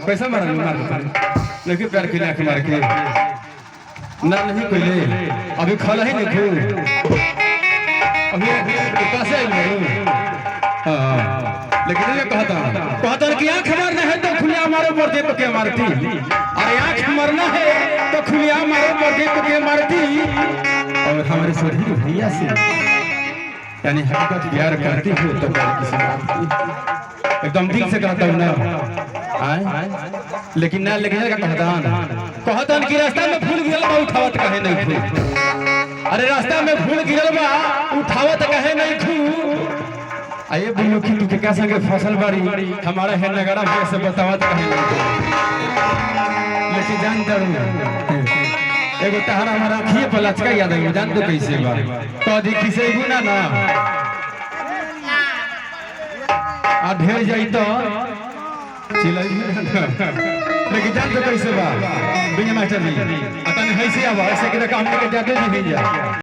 कैसा मारा मार लेकिन प्यार के लाख मार के ना नहीं कोई अभी खला ही नहीं तू अभी कैसे हां लेकिन ये कहता कि आंख मारना है तो खुलिया मारो मर्दे को के मारती अरे आंख मारना है तो खुलिया मारो मर्दे को के मारती और हमारे सभी भैया से यानी हकीकत प्यार करती हो तो किसी मारती एकदम दिल से कहता हूं ना आए लेकिन ना लेकिन का कहतान कि रास्ता में फूल गिरल बा उठावत कहे नहीं फूल अरे रास्ता में फूल गिरल बा उठावत कहे नहीं फूल आइए बोलो कि तू क्या संगे फसल बाड़ी हमारा है नगरा में से बतावत कहे लेकिन जान दरू एगो तहरा हमारा अखिए पर लचका याद है जान तो कैसे बा तो दी किसे गुना ना आ ढेर जाई तो चिल्लाई लेकिन जान तो कैसे बा बिना मास्टर जी अतन है से आवा ऐसे के काम के जाते नहीं जा